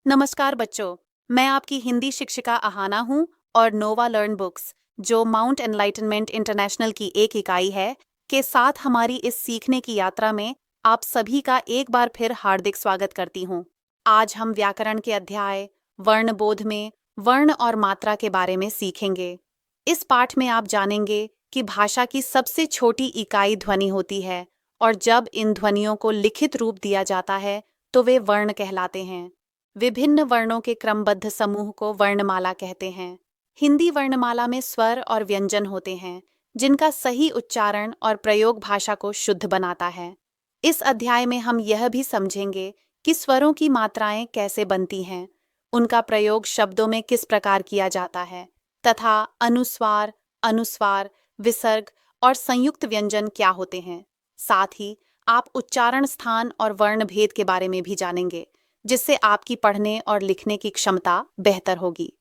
नमस्कार बच्चों, मैं आपकी हिंदी शिक्षिका अहाना हूँ और नोवा लर्न बुक्स, जो माउंट एनलाइटनमेंट इंटरनेशनल की एक इकाई है, के साथ हमारी इस सीखने की यात्रा में आप सभी का एक बार फिर हार्दिक स्वागत करती हूँ। आज हम व्याकरण के अध्याय वर्णबोध में वर्ण और मात्रा के बारे में सीखेंगे। इस पाठ में आप जानेंगे कि भाषा की सबसे छोटी इकाई ध्वनि होती है और जब इन ध्वनियों को लिखित रूप दिया जाता है तो वे वर्ण कहलाते हैं। विभिन्न वर्णों के क्रमबद्ध समूह को वर्णमाला कहते हैं। हिंदी वर्णमाला में स्वर और व्यंजन होते हैं, जिनका सही उच्चारण और प्रयोग भाषा को शुद्ध बनाता है। इस अध्याय में हम यह भी समझेंगे कि स्वरों की मात्राएं कैसे बनती हैं, उनका प्रयोग शब्दों में किस प्रकार किया जाता है, तथा अनुस्वार, अनुस्वार, विसर्ग और संयुक्त व्यंजन क्या होते हैं। साथ ही आप उच्चारण स्थान और वर्ण भेद के बारे में भी जानेंगे, जिससे आपकी पढ़ने और लिखने की क्षमता बेहतर होगी।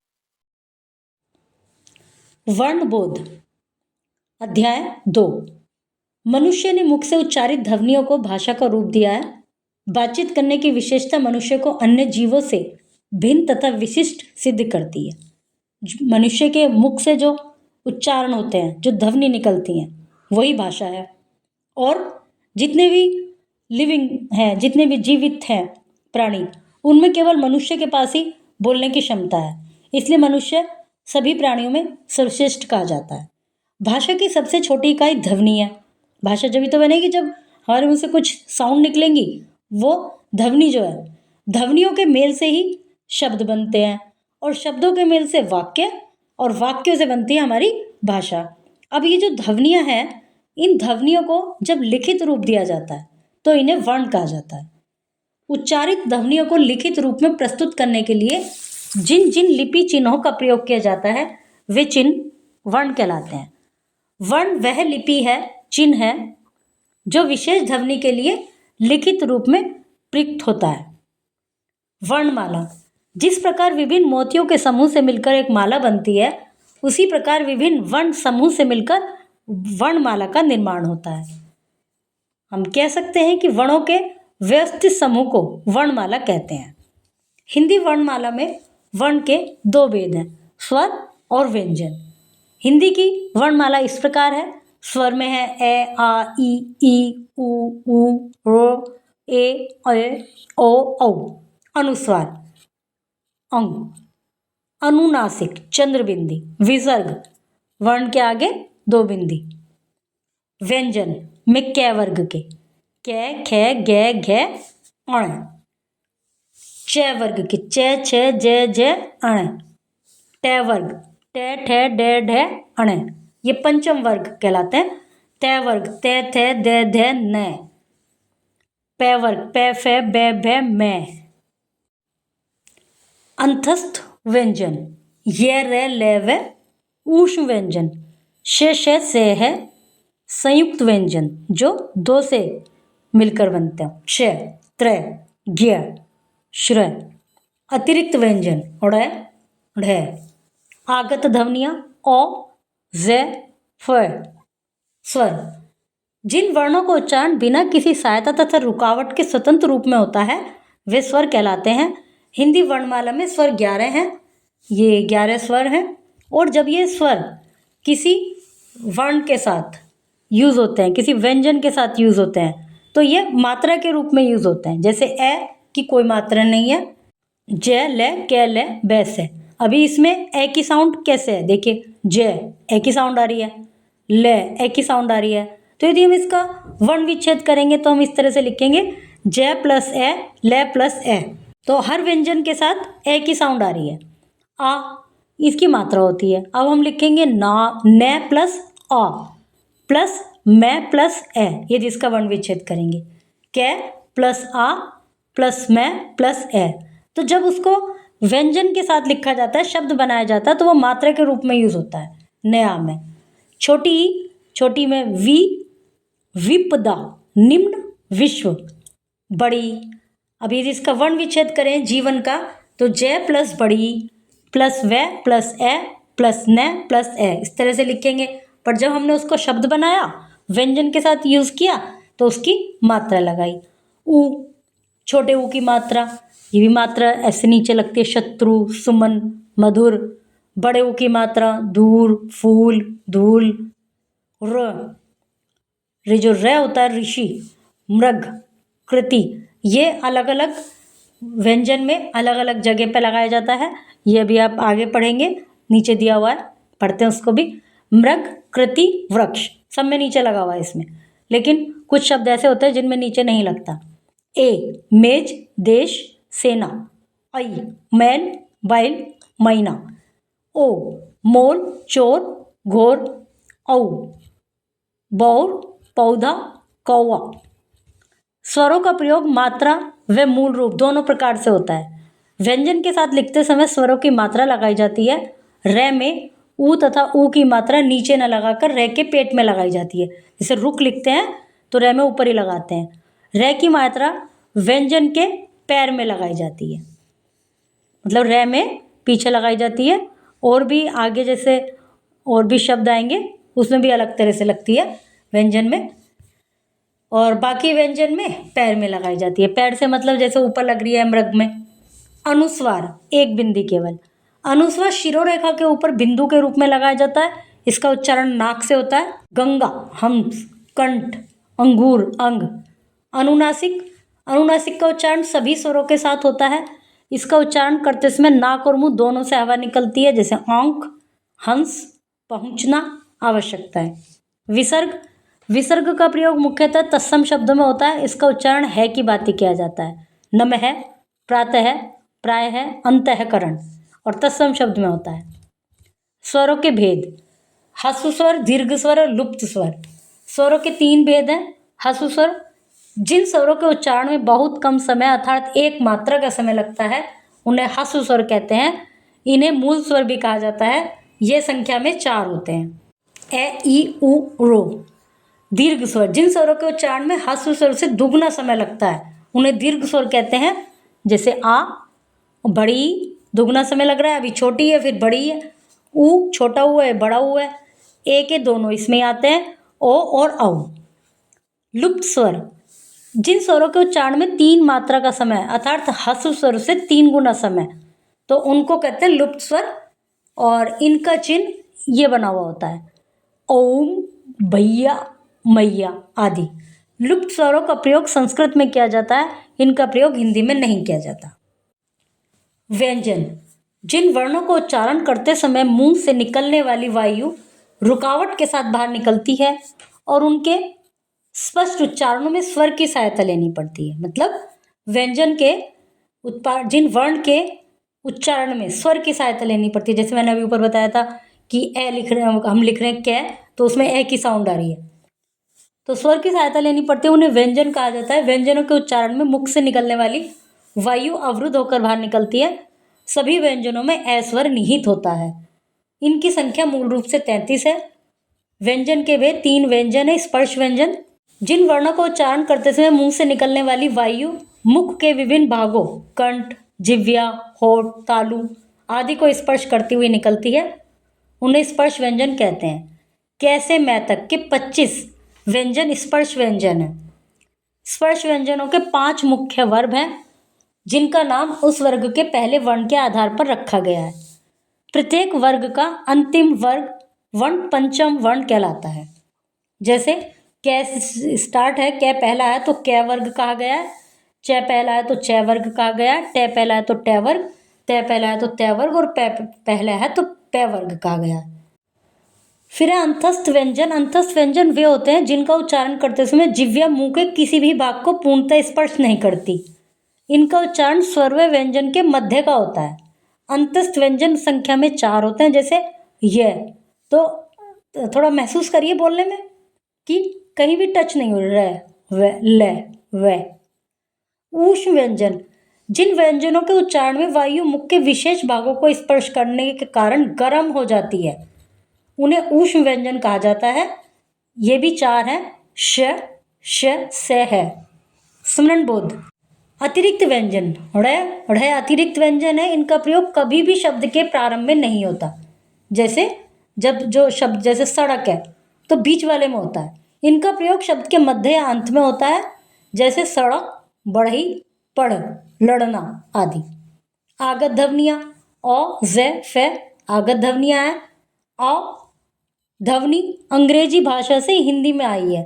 वर्णबोध अध्याय 2। मनुष्य ने मुख से उच्चारित ध्वनियों को भाषा का रूप दिया है। बातचीत करने की विशेषता मनुष्य को अन्य जीवों से भिन्न तथा विशिष्ट सिद्ध करती है। मनुष्य के मुख से जो उच्चारण होते हैं, जो ध्वनि निकलती हैं, वही भाषा है। और जितने भी लिविंग हैं, जितने भी जीवित हैं प्राणी, उनमें केवल मनुष्य के पास ही बोलने की क्षमता है। इसलिए मनुष्य सभी प्राणियों में सर्वश्रेष्ठ कहा जाता है। भाषा की सबसे छोटी इकाई ध्वनि है। भाषा जब तो बनेगी जब हमारे मुंह से कुछ साउंड निकलेंगी, वो ध्वनि जो है, ध्वनियों के मेल से ही शब्द बनते हैं और शब्दों के मेल से वाक्य और वाक्यों से बनती है हमारी भाषा। अब ये जो ध्वनियाँ हैं, इन ध्वनियों को जब लिखित रूप दिया जाता है तो इन्हें वर्ण कहा जाता है। उच्चारित ध्वनियों को लिखित रूप में प्रस्तुत करने के लिए जिन जिन लिपि चिन्हों का प्रयोग किया जाता है, वे चिन्ह वर्ण कहलाते हैं। वर्ण वह लिपि है, चिन्ह है, जो विशेष ध्वनि के लिए लिखित रूप में प्रयुक्त होता है। वर्णमाला जिस प्रकार विभिन्न मोतियों के समूह से मिलकर एक माला बनती है, उसी प्रकार विभिन्न वर्ण समूह से मिलकर वर्णमाला का निर्माण होता है। हम कह सकते हैं कि वर्णों के व्यवस्थित समूह को वर्णमाला कहते हैं। हिंदी वर्णमाला में वर्ण के दो भेद हैं, स्वर और व्यंजन। हिंदी की वर्णमाला इस प्रकार है। स्वर में है ए, आ, ई, उ, रो, ए, ओ, औ। अनुस्वार अंग, अनुनासिक चंद्रबिंदी, विसर्ग वर्ण के आगे दो बिंदी। व्यंजन में कै वर्ग के कै, खे, गे, घे, अण। च वर्ग के च, छ, ज, झ, अण। ट वर्ग ट, ठ, ड, ढ, अण। ये पंचम वर्ग कहलाते हैं। त वर्ग त, थ, द, ध, न। प वर्ग प, फ, ब, भ, म। अंतस्थ व्यंजन य, र, ल, व। ऊष्म व्यंजन श, श, से है। संयुक्त व्यंजन जो दो से मिलकर बनते हैं, श, त्र, ज्ञ, श्र। अतिरिक्त व्यंजन ड़, ढ। आगत ध्वनियाँ ओ, ज, फ। स्वर जिन वर्णों का उच्चारण बिना किसी सहायता तथा रुकावट के स्वतंत्र रूप में होता है, वे स्वर कहलाते हैं। हिंदी वर्णमाला में स्वर 11 हैं। ये 11 स्वर हैं और जब ये स्वर किसी वर्ण के साथ यूज होते हैं, किसी व्यंजन के साथ यूज होते हैं, तो ये मात्रा के रूप में यूज होते हैं। जैसे ए की कोई मात्रा नहीं है, ज, ल, क, ल, ब, से। अभी इसमें ए की साउंड कैसे है, देखिए, ज ए की साउंड आ रही है, ल ए की साउंड आ रही है। तो यदि हम इसका वर्ण विच्छेद करेंगे तो हम इस तरह से लिखेंगे ज प्लस ए, ल प्लस ए। तो हर व्यंजन के साथ ए की साउंड आ रही है। आ इसकी मात्रा होती है। अब हम लिखेंगे ना, न प्लस आ प्लस मैं प्लस ए, यदि इसका वर्ण विच्छेद करेंगे। कै प्लस आ प्लस मैं प्लस ए। तो जब उसको व्यंजन के साथ लिखा जाता है, शब्द बनाया जाता है, तो वो मात्रा के रूप में यूज होता है। नया में छोटी, छोटी में वी, विपदा, निम्न, विश्व। बड़ी, अब यदि इसका वर्ण विच्छेद करें जीवन का, तो ज प्लस बड़ी प्लस व प्लस ए प्लस न प्लस ए, इस तरह से लिखेंगे। पर जब हमने उसको शब्द बनाया, व्यंजन के साथ यूज किया, तो उसकी मात्रा लगाई। ऊ, छोटे ऊ की मात्रा ये भी मात्रा ऐसे नीचे लगती है, शत्रु, सुमन, मधुर। बड़े ऊ की मात्रा दूर, फूल, धूल। रे जो रे होता है ऋषि, मृग, कृति, ये अलग अलग व्यंजन में अलग अलग जगह पे लगाया जाता है। ये भी आप आगे पढ़ेंगे, नीचे दिया हुआ है, पढ़ते हैं उसको भी। मृग, कृति, वृक्ष सब में नीचे लगा हुआ है इसमें, लेकिन कुछ शब्द ऐसे होते हैं जिनमें नीचे नहीं लगता। ए मेज, देश, सेना। ऐ मैन, बैल, मैना। ओ मोल, चोर, घोर। औ बौर, पौधा, कौवा। स्वरों का प्रयोग मात्रा व मूल रूप दोनों प्रकार से होता है। व्यंजन के साथ लिखते समय स्वरों की मात्रा लगाई जाती है। रे में ऊ तथा ऊ की मात्रा नीचे न लगाकर रे के पेट में लगाई जाती है। जैसे रुक लिखते हैं तो रे में ऊपर ही लगाते हैं। रे की मात्रा व्यंजन के पैर में लगाई जाती है, मतलब रे में पीछे लगाई जाती है। और भी आगे जैसे और भी शब्द आएंगे उसमें भी अलग तरह से लगती है व्यंजन में, और बाकी व्यंजन में पैर में लगाई जाती है। पैर से मतलब जैसे ऊपर लग रही है मृग में। अनुस्वार, एक बिंदी केवल। अनुस्वार शिरोरेखा के ऊपर बिंदु के रूप में लगाया जाता है। इसका उच्चारण नाक से होता है। गंगा, हंस, कंठ, अंगूर, अंग। अनुनासिक, अनुनासिक का उच्चारण सभी स्वरों के साथ होता है। इसका उच्चारण करते समय नाक और मुंह दोनों से हवा निकलती है, जैसे आंख, हंस, पहुंचना, आवश्यकता है। विसर्ग, विसर्ग का प्रयोग मुख्यतः तत्सम शब्दों में होता है। इसका उच्चारण है की बात ही किया जाता है। नमः, प्रातः, प्रायः, अंतःकरण और तत्सम शब्द में होता है। स्वरों के भेद, ह्रस्व स्वर, दीर्घ स्वर और लुप्त स्वर। स्वरों के 3 भेद हैं। ह्रस्व स्वर, जिन स्वरों के उच्चारण में बहुत कम समय अर्थात एक मात्रा का समय लगता है उन्हें ह्रस्व स्वर कहते हैं। इन्हें मूल स्वर भी कहा जाता है। ये संख्या में 4 होते हैं। ए, ई, उ, रो। दीर्घ स्वर, जिन स्वरों के उच्चारण में ह्रस्व स्वर से दुगना समय लगता है उन्हें दीर्घ स्वर कहते हैं। जैसे आ, बड़ी, दुगना समय लग रहा है, अभी छोटी है फिर बड़ी है। ऊ, छोटा हुआ है बड़ा हुआ है। ए के दोनों इसमें आते हैं, ओ और औ। लुप्त स्वर, जिन स्वरों के उच्चारण में 3 मात्रा का समय अर्थात ह्रस्व स्वर से 3 गुना समय, तो उनको कहते हैं लुप्त स्वर, और इनका चिन्ह ये बना हुआ होता है, ओम, भैया, मैया आदि। लुप्त स्वरों का प्रयोग संस्कृत में किया जाता है, इनका प्रयोग हिंदी में नहीं किया जाता। व्यंजन, जिन वर्णों को उच्चारण करते समय मुंह से निकलने वाली वायु रुकावट के साथ बाहर निकलती है और उनके स्पष्ट उच्चारणों में स्वर की सहायता लेनी पड़ती है। मतलब व्यंजन के जिन वर्ण के उच्चारण में स्वर की सहायता लेनी पड़ती है। जैसे मैंने अभी ऊपर बताया था कि ए लिख रहे हैं, हम लिख रहे हैं कै, तो उसमें ए की साउंड आ रही है, तो स्वर की सहायता लेनी पड़ती है। उन्हें व्यंजन कहा जाता है। व्यंजनों के उच्चारण में मुख से निकलने वाली वायु अवरुद्ध होकर बाहर निकलती है। सभी व्यंजनों में ए स्वर निहित होता है। इनकी संख्या मूल रूप से 33 है। व्यंजन के वे 3 व्यंजन है। स्पर्श व्यंजन, जिन वर्णों को उच्चारण करते समय मुंह से निकलने वाली वायु मुख के विभिन्न भागों कंठ, जिह्वा, होठ, तालु आदि को स्पर्श करती हुई निकलती है, उन्हें स्पर्श व्यंजन कहते हैं। कैसे मैं तक के 25 व्यंजन स्पर्श व्यंजन है। स्पर्श व्यंजनों के 5 मुख्य वर्ग हैं, जिनका नाम उस वर्ग के पहले वर्ण के आधार पर रखा गया है। प्रत्येक वर्ग का अंतिम वर्ग वर्ण पंचम वर्ण कहलाता है। जैसे कै स्टार्ट है, कै पहला है तो कै वर्ग कहा गया है। च पहला है तो च वर्ग कहा गया है। ट पहला है तो ट वर्ग, त पहला है तो त वर्ग और प पहला है तो प वर्ग कहा गया है। फिर है अंतस्थ व्यंजन। अंतस्थ व्यंजन वे होते हैं जिनका उच्चारण करते समय जिह्वा मुंह के किसी भी भाग को पूर्णतः स्पर्श नहीं करती। इनका उच्चारण स्वरव्य व्यंजन के मध्य का होता है। अंतस्थ व्यंजन संख्या में 4 होते हैं। जैसे ये, तो थोड़ा महसूस करिए बोलने में कि कहीं भी टच नहीं हो रहा है। व, ल, व। ऊष्म व्यंजन, जिन व्यंजनों के उच्चारण में वायु मुख के विशेष भागों को स्पर्श करने के कारण गर्म हो जाती है, उन्हें ऊष्म व्यंजन कहा जाता है। ये भी 4 हैं। श, श, से है। स्मरण बोध, अतिरिक्त व्यंजन। ढ़ अतिरिक्त व्यंजन है। इनका प्रयोग कभी भी शब्द के प्रारंभ में नहीं होता। जैसे जब जो शब्द जैसे सड़क है तो बीच वाले में होता है। इनका प्रयोग शब्द के मध्य या अंत में होता है। जैसे सड़क, बढ़ई, पढ़, लड़ना आदि। आगत ध्वनियाँ अ, ज़, फ आगत ध्वनियाँ हैं। अ ध्वनि अंग्रेजी भाषा से हिंदी में आई है।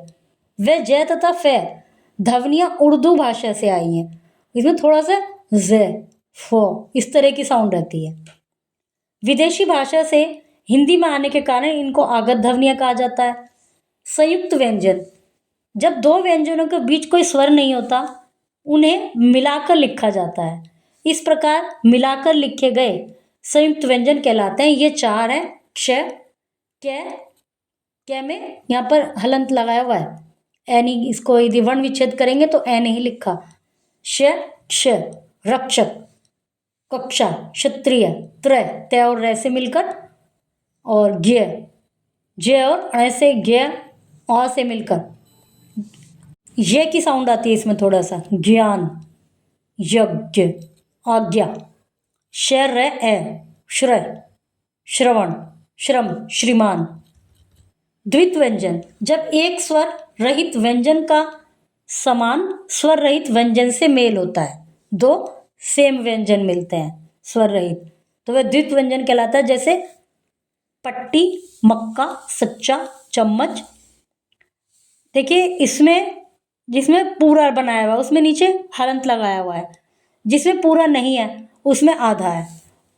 व, ज तथा फ ध्वनियाँ उर्दू भाषा से आई हैं। इसमें थोड़ा सा ज, फ इस तरह की साउंड रहती है। विदेशी भाषा से हिंदी में आने के कारण इनको आगत ध्वनियाँ कहा जाता है। संयुक्त व्यंजन, जब दो व्यंजनों के बीच कोई स्वर नहीं होता उन्हें मिलाकर लिखा जाता है। इस प्रकार मिलाकर लिखे गए संयुक्त व्यंजन कहलाते हैं। ये चार हैं। क्ष, कै में यहाँ पर हलंत लगाया हुआ है, ए नहीं, इसको यदि वर्ण विच्छेद करेंगे तो ए नहीं लिखा। श, क्ष, रक्षक, कक्षा, क्षत्रिय, त्रय, तय और रे से मिलकर, और ज्ञ, ज और अण से ज्ञ, अ से मिलकर ये की साउंड आती है इसमें थोड़ा सा। ज्ञान, यज्ञ, आज्ञा। शर, ए, श्रय, श्रवण, श्रम, श्रीमान। द्वित व्यंजन, जब एक स्वर रहित व्यंजन का समान स्वर रहित व्यंजन से मेल होता है, दो सेम व्यंजन मिलते हैं स्वर रहित, तो वह द्वित व्यंजन कहलाता है। जैसे पट्टी, मक्का, सच्चा, चम्मच। देखिए इसमें जिसमें पूरा बनाया हुआ है उसमें नीचे हलंत लगाया हुआ है, जिसमें पूरा नहीं है उसमें आधा है।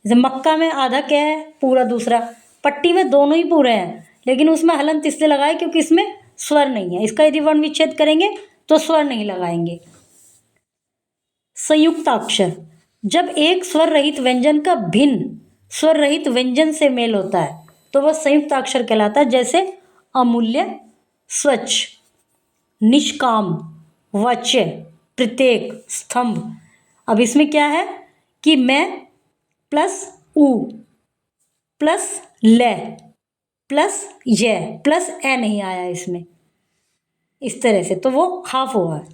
जैसे मक्का में आधा क्या है, पूरा दूसरा। पट्टी में दोनों ही पूरे हैं, लेकिन उसमें हलंत इसलिए लगाए क्योंकि इसमें स्वर नहीं है। इसका यदि वर्ण विच्छेद करेंगे तो स्वर नहीं लगाएंगे। संयुक्ताक्षर, जब एक स्वर रहित व्यंजन का भिन्न स्वर रहित व्यंजन से मेल होता है तो वह संयुक्ताक्षर कहलाता है। जैसे अमूल्य, स्वच्छ, निष्काम, वाच्य, प्रत्येक, स्तंभ। अब इसमें क्या है कि मैं प्लस उ प्लस ले प्लस ये प्लस ए नहीं आया इसमें, इस तरह से, तो वो हाफ हुआ है।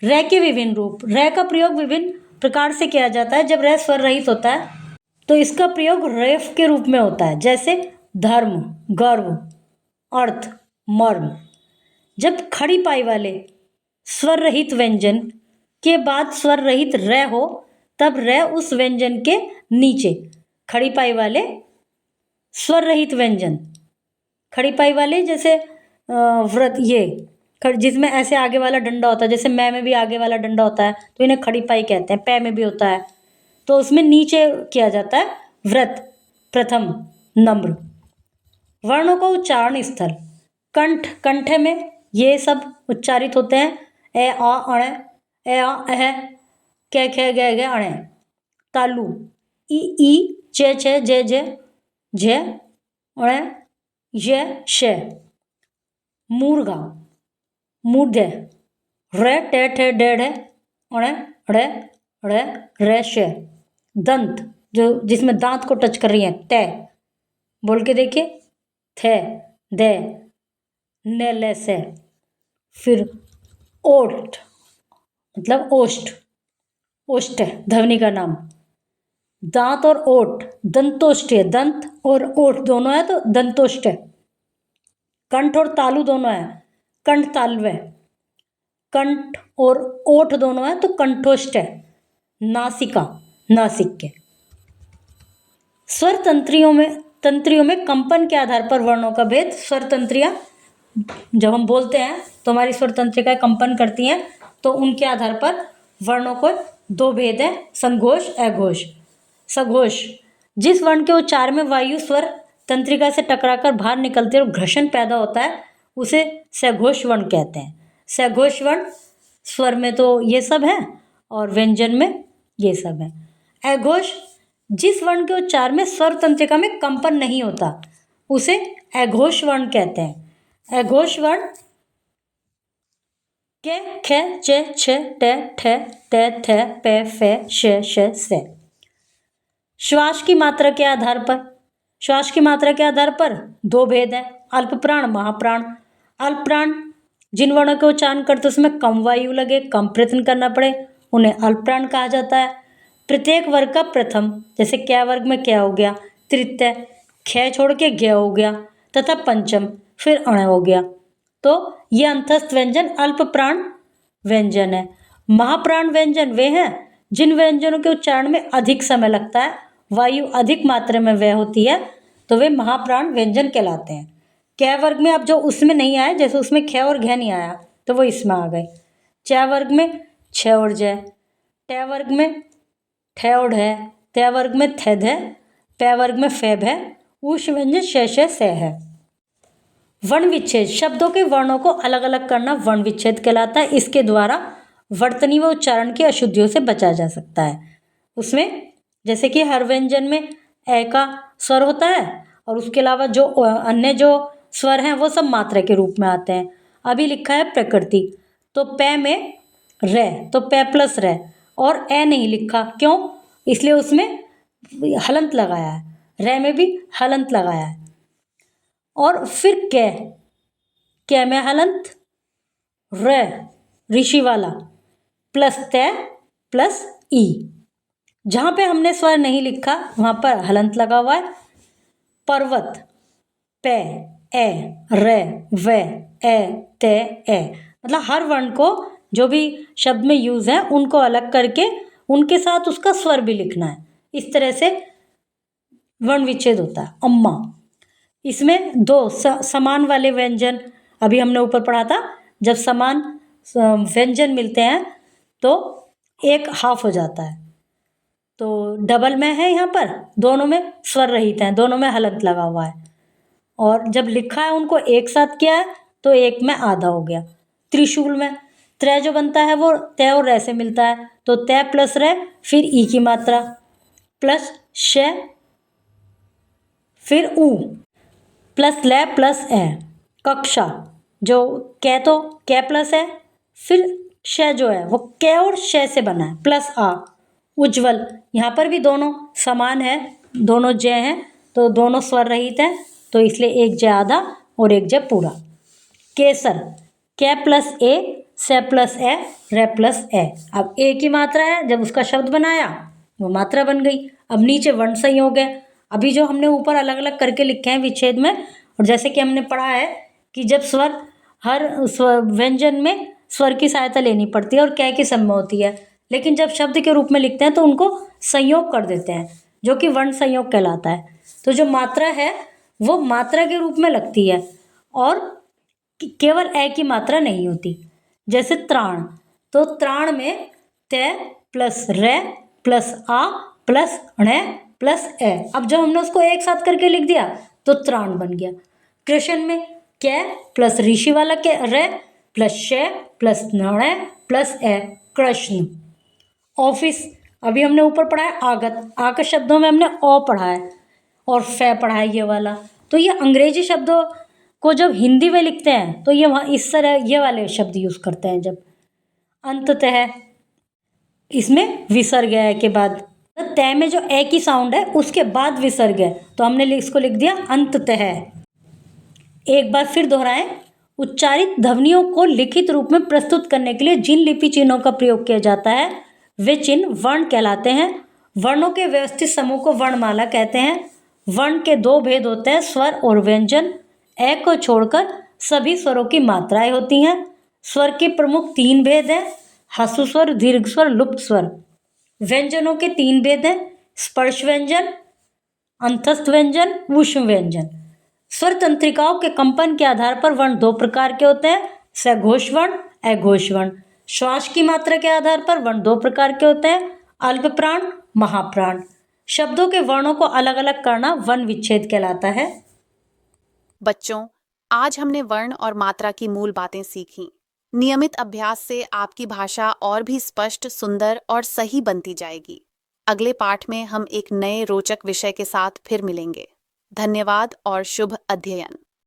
रे के विभिन्न रूप, रे का प्रयोग विभिन्न प्रकार से किया जाता है। जब रे स्वर रहित होता है तो इसका प्रयोग रेफ के रूप में होता है। जैसे धर्म, गर्व, अर्थ, मर्म। जब खड़ी पाई वाले स्वर रहित व्यंजन के बाद स्वर रहित रे हो तब रे उस व्यंजन के नीचे, खड़ी पाई वाले स्वर रहित व्यंजन, खड़ी पाई वाले जैसे व्रत, ये जिसमें ऐसे आगे वाला डंडा होता है, जैसे मैं में भी आगे वाला डंडा होता है तो इन्हें खड़ी पाई कहते हैं। पै में भी होता है तो उसमें नीचे किया जाता है व्रत, प्रथम, नम्र। वर्णों का उच्चारण स्थल, कंठ, कंठ में ये सब उच्चारित होते हैं। ए, आ, अण, ए, आ, अह, कै, खे, गे, गे, अण। तालु, ई, चे, छे, जे, जे, झे, अण, ये, शे। मूर्धा, मूर्धे, रे, टे, ठे, डे, ढे, अण, अड़े, अड़े, रे, शे। दंत, जो जिसमें दांत को टच कर रही है, तय, बोल के देखिए, थे, दे, ने, ले, से। फिर ओठ, मतलब ओष्ठ, ओष्ठ है ध्वनि का नाम। दांत और ओठ दंतोष्ठ है, दंत और ओठ दोनों है तो दंतोष्ठ है। कंठ और तालु दोनों है, कंठ तालव है। कंठ और ओठ दोनों है तो कंठोष्ठ है। नासिका, नासिक के। स्वर तंत्रियों में कंपन के आधार पर वर्णों का भेद। स्वर तंत्रियां जब हम बोलते हैं तो हमारी स्वर तंत्रिकाएं कंपन करती हैं, तो उनके आधार पर वर्णों को दो भेद है, संघोष, अघोष। सघोष, जिस वर्ण के उच्चारण में वायु स्वर तंत्रिका से टकराकर बाहर निकलती है और घर्षण पैदा होता है उसे सघोष वर्ण कहते हैं। सघोष वर्ण स्वर में तो ये सब है और व्यंजन में ये सब है। अघोष, जिस वर्ण के उच्चारण में स्वर तंत्रिका में कंपन नहीं होता उसे अघोष वर्ण कहते हैं। अघोष वर्ण के, खे, चे, छे, टे, ठे, ते, थे, पे, फे, शे, श, से। श्वास की मात्रा के आधार पर, श्वास की मात्रा के आधार पर दो भेद है, अल्प प्राण, महाप्राण। अल्प प्राण जिन वर्णों के उच्चारण करते उसमें कम वायु लगे, कम प्रयत्न करना पड़े, उन्हें अल्प प्राण कहा जाता है। प्रत्येक वर्ग का प्रथम, जैसे क्या वर्ग में क्या हो गया, तृतीय, ख छोड़ के ज्ञ हो गया, तथा पंचम फिर अण हो गया, तो ये अंतस्थ व्यंजन अल्प प्राण व्यंजन है। महाप्राण व्यंजन वे हैं जिन व्यंजनों के उच्चारण में अधिक समय लगता है, वायु अधिक मात्रा में व्यय होती है, तो वे महाप्राण व्यंजन कहलाते हैं। क वर्ग में अब जो उसमें नहीं आए, जैसे उसमें ख और घ नहीं आया तो वो इसमें आ गए। च वर्ग में छ और ज, ट वर्ग में ठ और ढ, त वर्ग में थ ध, प वर्ग में फ भ, उष व्यंजन श श स है। वर्ण विच्छेद, शब्दों के वर्णों को अलग अलग करना वर्ण विच्छेद कहलाता है। इसके द्वारा वर्तनी व उच्चारण की अशुद्धियों से बचा जा सकता है। उसमें जैसे कि हर व्यंजन में ए का स्वर होता है और उसके अलावा जो अन्य जो स्वर हैं वो सब मात्रा के रूप में आते हैं। अभी लिखा है प्रकृति, तो प में र, तो प प्लस र, और ए नहीं लिखा, क्यों? इसलिए उसमें हलंत लगाया है, र में भी हलंत लगाया है। और फिर क में हलंत, र ऋषि वाला, प्लस त प्लस ई। जहाँ पे हमने स्वर नहीं लिखा वहाँ पर हलंत लगा हुआ है। पर्वत, प ए र व ए त ए, मतलब हर वर्ण को जो भी शब्द में यूज है उनको अलग करके उनके साथ उसका स्वर भी लिखना है। इस तरह से वर्ण विच्छेद होता है। अम्मा, इसमें दो समान वाले व्यंजन, अभी हमने ऊपर पढ़ा था, जब समान व्यंजन मिलते हैं तो एक हाफ हो जाता है। तो डबल में है, यहाँ पर दोनों में स्वर रहित हैं, दोनों में हलंत लगा हुआ है। और जब लिखा है उनको एक साथ किया है तो एक में आधा हो गया। त्रिशूल में त्र जो बनता है वो त और र से मिलता है, तो त प्लस र, फिर ई की मात्रा, प्लस श, फिर ऊ, प्लस ल प्लस ए। कक्षा, जो क तो क प्लस है, फिर श जो है वो क और श से बना है, प्लस आ। उज्ज्वल, यहाँ पर भी दोनों समान है, दोनों ज हैं तो दोनों स्वर रहित हैं, तो इसलिए एक ज आधा और एक ज पूरा। केसर, क प्लस ए, स प्लस ए, र प्लस ए। अब ए की मात्रा है, जब उसका शब्द बनाया वो मात्रा बन गई। अब नीचे वर्ण संयोग है। अभी जो हमने ऊपर अलग अलग करके लिखे हैं विच्छेद में, और जैसे कि हमने पढ़ा है कि जब स्वर हर व्यंजन में स्वर की सहायता लेनी पड़ती है और कै की सम्य होती है, लेकिन जब शब्द के रूप में लिखते हैं तो उनको संयोग कर देते हैं, जो कि वर्ण संयोग कहलाता है। तो जो मात्रा है वो मात्रा के रूप में लगती है और केवल ए की मात्रा नहीं होती। जैसे त्राण, तो त्राण में त प्लस र प्लस आ प्लस ण प्लस ए। अब जब हमने उसको एक साथ करके लिख दिया तो त्राण बन गया। कृष्ण में क प्लस ऋषि वाला के र प्लस श प्लस ण प्लस ए, कृष्ण। ऑफिस, अभी हमने ऊपर पढ़ा है आगत, आगत शब्दों में हमने ओ पढ़ा है और फ पढ़ा है ये वाला। तो ये अंग्रेजी शब्दों को जब हिंदी में लिखते हैं तो ये वहाँ इस तरह ये वाले शब्द यूज करते हैं। जब अंततः, इसमें विसर्ग है के बाद, तय में जो ए की साउंड है उसके बाद विसर्ग है, तो हमने इसको लिख दिया अंततः। एक बार फिर दोहराएं, उच्चारित ध्वनियों को लिखित रूप में प्रस्तुत करने के लिए जिन लिपि चिन्हों का प्रयोग किया जाता है वे चिन्ह वर्ण कहलाते हैं। वर्णों के व्यवस्थित समूह को वर्णमाला कहते हैं। वर्ण के दो भेद होते हैं, स्वर और व्यंजन। ए को छोड़कर सभी स्वरों की मात्राएं होती हैं। स्वर के प्रमुख तीन भेद हैं, ह्रस्व स्वर, दीर्घ स्वर, लुप्त स्वर। व्यंजनों के तीन भेद हैं, स्पर्श व्यंजन, अंतस्थ व्यंजन, ऊष्म व्यंजन। स्वर तंत्रिकाओं के कंपन के आधार पर वर्ण दो प्रकार के होते हैं, सघोष वर्ण, अघोष वर्ण। श्वास की मात्रा के आधार पर वर्ण दो प्रकार के होते हैं, अल्प प्राण, महाप्राण। शब्दों के वर्णों को अलग अलग करना वर्ण विच्छेद कहलाता है। बच्चों, आज हमने वर्ण और मात्रा की मूल बातें सीखी। नियमित अभ्यास से आपकी भाषा और भी स्पष्ट, सुंदर और सही बनती जाएगी। अगले पाठ में हम एक नए रोचक विषय के साथ फिर मिलेंगे। धन्यवाद और शुभ अध्ययन।